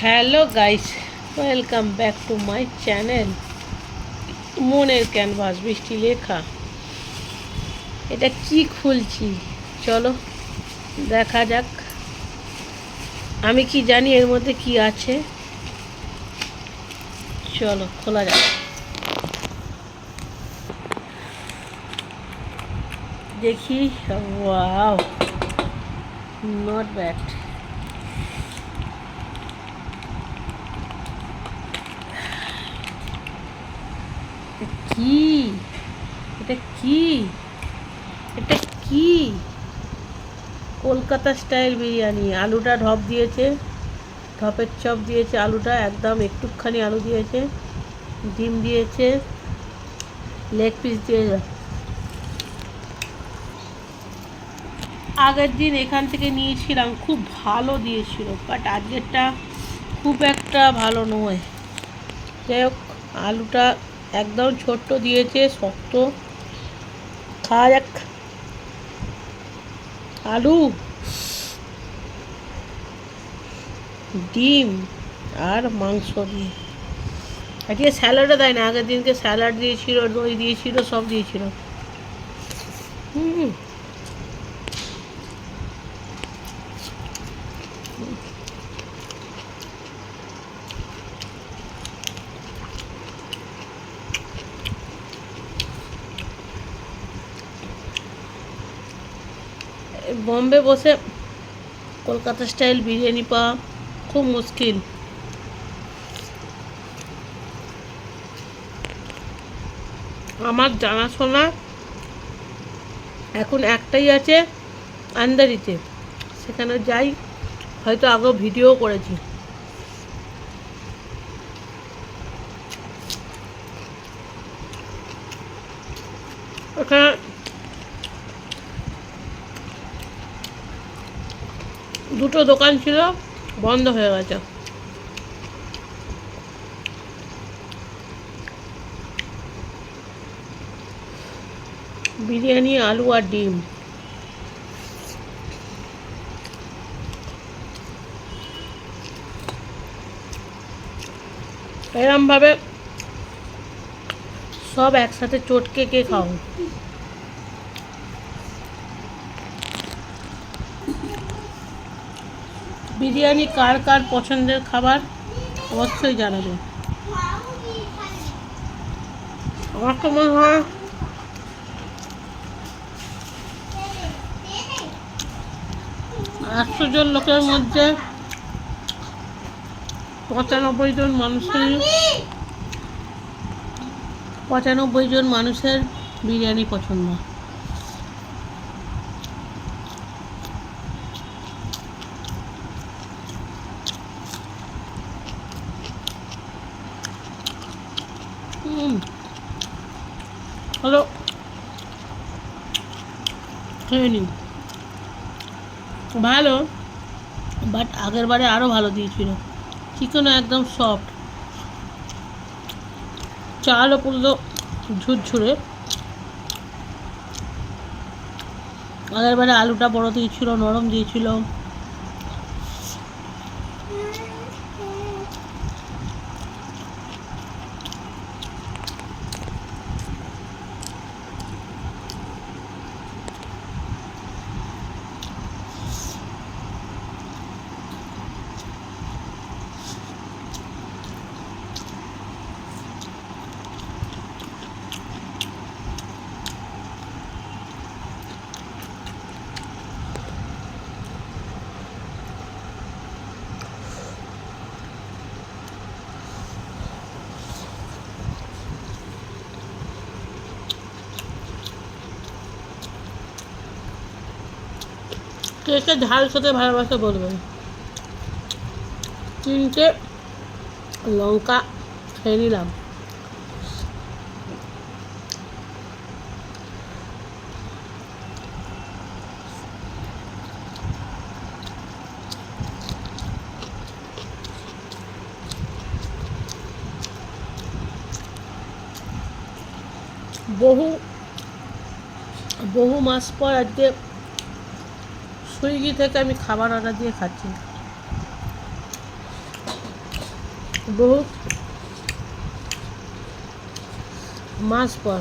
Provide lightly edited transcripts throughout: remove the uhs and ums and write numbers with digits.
Hello guys, welcome back to my channel মনের canvas বৃষ্টি লেখা। এটা কি খুলছি, চলো দেখা যাক। আমি কি জানি এর মধ্যে কি আছে, চলো খোলা যাক। দেখি, ওয়াও, নট ব্যাড। কি এটা কি এটা কি কলকাতা স্টাইল বিরিয়ানি। আলুটা ঢপ দিয়েছে, ঢপের চপ দিয়েছে, আলুটা একদম একটুখানি আলু দিয়েছে, ডিম দিয়েছে, লেগ পিস দিয়েছে। আগের দিন এখান থেকে নিয়েছিলাম, খুব ভালো দিয়েছিল, বাট আজকেরটা খুব একটা ভালো নয়। যাই হোক, আলুটা একদম ছোট্ট দিয়েছে, শক্ত। খাওয়া যাক। আলু, ডিম আর মাংস দিয়ে। আজকে স্যালাডও দেয় না, আগের দিনকে স্যালাড দিয়েছিল, দই দিয়েছিল, সব দিয়েছিল। বম্বে বসে কলকাতা স্টাইল বিরিয়ানি পাওয়া খুব মুশকিল। আমার জানাশোনা এখন একটাই আছে, আন্দারিতে। সেখানে যাই, হয়তো আগেও ভিডিও করেছি। ওখানে দুটো দোকান ছিল, বন্ধ হয়ে গেছে। বিরিয়ানি, আলু আর ডিম। এরমভাবে সব একসাথে চটকে কে খাও? বিরিয়ানি কার কার পছন্দের খাবার অবশ্যই জানাবে। আমার তো মনে হয় 100 জন লোকের মধ্যে 95 জন মানুষের বিরিয়ানি পছন্দ। হলো, খেয়ে নিন। ভালো, বাট আগের বারে আরও ভালো দিয়েছিল। চিকেনও একদম সফট, চালও পুরো ঝুরঝুরে। আগের বারে আলুটা বড় দিয়েছিল, নরম দিয়েছিল। কে কে ঝাল খেতে ভালোবাসে বলবেন। 3টে লঙ্কা খেয়ে নিলাম। বহু মাস পর আজকে সুইগি থেকে আমি খাবার অর্ডার দিয়ে খাচ্ছি। বহু মাস পর।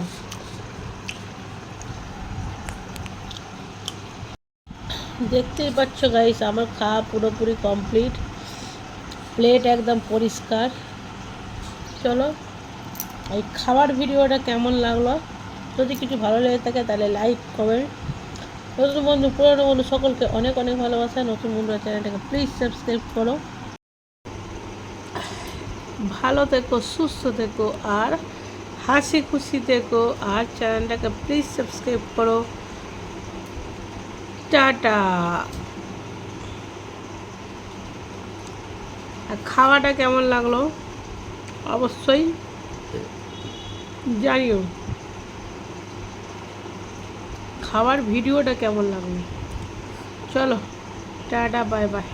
দেখতেই পাচ্ছ গাইস, আমার খাওয়া পুরোপুরি কমপ্লিট, প্লেট একদম পরিষ্কার। চলো, এই খাবার ভিডিওটা কেমন লাগলো, যদি কিছু ভালো লেগে থাকে তাহলে লাইক কমেন্ট, নতুন বন্ধু পুরনো বন্ধু সকলকে অনেক অনেক ভালোবাসা। নতুন বন্ধুরা চ্যানেলটাকে প্লিজ সাবস্ক্রাইব করো। ভালো থেকো, সুস্থ থেকো আর হাসি খুশি থেকো, আর চ্যানেলটাকে প্লিজ সাবস্ক্রাইব করো। টাটা। আর খাওয়াটা কেমন লাগলো অবশ্যই জানিও, খাওয়ার ভিডিওটা কেমন লাগলো। চলো, টাটা, বাই বাই।